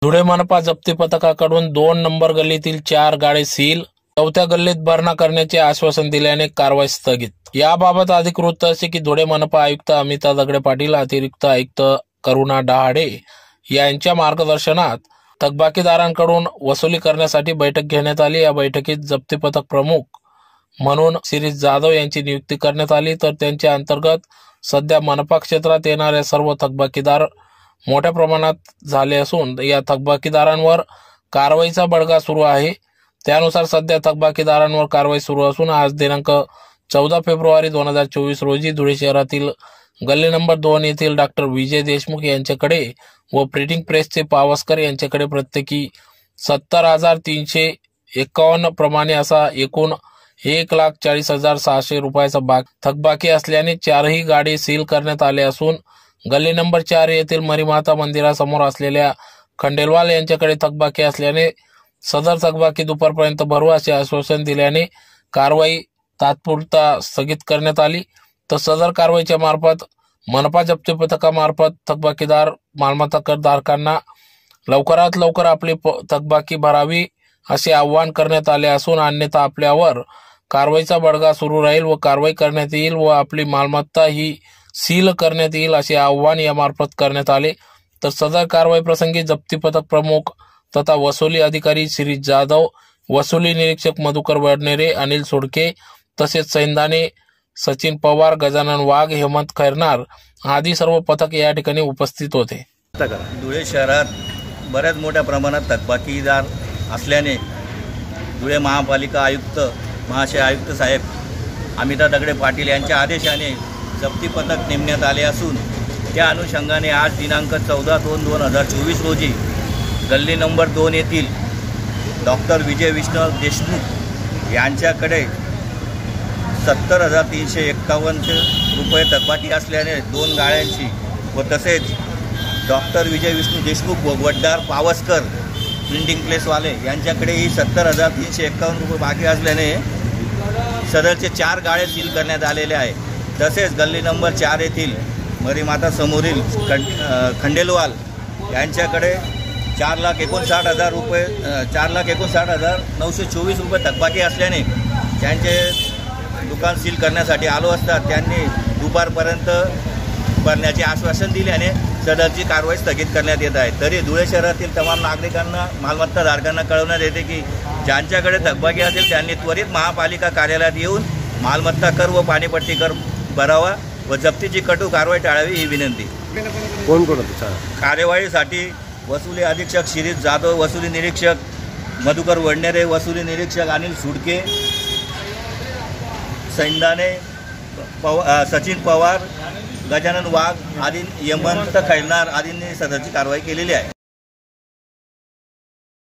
धुळे मनपा जप्ती पथकाकडून 2 नंबर गल्लीतील 4 गाडी सील, 4थ्या गल्लीत भरणा करण्याचे आश्वासन दिल्याने कारवाई स्थगित। याबाबत अधिक वृत्त असे की धुळे मनपा आयुक्त अमिता दगडे पाटील, अतिरिक्त आयुक्त करुणा डहाळे यांच्या मार्गदर्शनात थकबाकीदारांकडून वसुली करण्यासाठी बैठक घेण्यात आली। या बैठकीत जप्ती पथक प्रमुख म्हणून शिरीष जाधव यांची नियुक्ती करण्यात आली। तर त्यांच्या अंतर्गत सध्या मनपा क्षेत्रात येणारे सर्व थकबाकीदार मोठ्या प्रमाणात झाले असून या थकबाकीदारांवर कारवाईचा बडगा सुरू आहे। त्यानुसार सध्या थकबाकीदारांवर कारवाई सुरू असून आज दिनांक 14 फेब्रुवारी 2024 रोजी धुळे शहरातील गल्ली नंबर 2 येथील डॉक्टर विजय देशमुख यांच्याकडे व प्रिंटिंग प्रेसचे पावसकर यांच्याकडे प्रत्येकी 70,351 प्रमाणे असा एकूण 1,40,600 रुपयाचा थकबाकी असल्याने 4ही गाडी सील करण्यात आले असून गल्ली नंबर 4 येथील मरीमाता मंदिरासमोर असलेल्या खंडेलवाल यांच्याकडे थकबाकी असल्याने सदर थकबाकी दुपारपर्यंत भरू असे आश्वासन दिल्याने कारवाई तात्पुरता स्थगित करण्यात आली। तर सदर कारवाईच्या मार्फत मनपा जप्ती पथकामार्फत थकबाकीदार मालमत्ता करधारकांना लवकरात लवकर आपली थकबाकी भरावी असे आवाहन करण्यात आले असून अन्यथा आपल्यावर कारवाईचा बडगा सुरू राहील व कारवाई करण्यात येईल व आपली मालमत्ता ही सील करण्यात येईल असे आवाहन यामार्फत करण्यात आले। तर सदर कारवाई प्रसंगी जप्ती पथक प्रमुख तथा वसुली अधिकारी शिरीष जाधव, वसुली निरीक्षक मधुकर वडनेरे, अनिल सोडके तसेच सैंदाने सचिन पवार, गजानन वाघ, हेमंत खैरनार आदी सर्व पथक या ठिकाणी उपस्थित होते। धुळे शहरात बऱ्याच मोठ्या प्रमाणात थकबाकीदार असल्याने धुळे महापालिका आयुक्त महाशय आयुक्त साहेब अमिता दगडे पाटील यांच्या आदेशाने जप्ती पथक नेमण्यात आले असून त्या अनुषंगाने आज दिनांक 14/2/2024 रोजी गल्ली नंबर 2 येथील डॉक्टर विजय विष्णू देशमुख यांच्याकडे 70,351 रुपये थकबाकी असल्याने 2 गाड्यांची व तसेच डॉक्टर विजय विष्णू देशमुख व वड्डार पावसकर प्रिंटिंग प्रेसवाले यांच्याकडेही 70,351 रुपये बाकी असल्याने सदरचे 4 गाड्या सील करण्यात आलेले आहे। तसेच गल्ली नंबर 4 येथील मरीमाता समोरील खंडेलवाल यांच्याकडे 4,59,000 रुपये 4,59,924 रुपये थकबाकी असल्याने त्यांचे दुकान सील करण्यासाठी आलो असता त्यांनी दुपारपर्यंत भरण्याचे आश्वासन दिल्याने सदरची कारवाई स्थगित करण्यात येत आहे। तरी धुळे शहरातील तमाम नागरिकांना मालमत्ताधारकांना कळवण्यात येते की ज्यांच्याकडे थकबाकी असेल त्यांनी त्वरित महापालिका कार्यालयात येऊन मालमत्ता कर व पाणीपट्टी कर भरावा व जप्तीची कटू कारवाई टाळावी ही विनंती। कोण होतं कार्यवाहीसाठी वसुली अधीक्षक शिरीष जाधव, वसुली निरीक्षक मधुकर वडनेरे, वसुली निरीक्षक अनिल सोडके, सैंदाने सचिन पवार, गजानन वाघ आदी, हेमंत खैरनार आदींनी सदरची कारवाई केलेली आहे।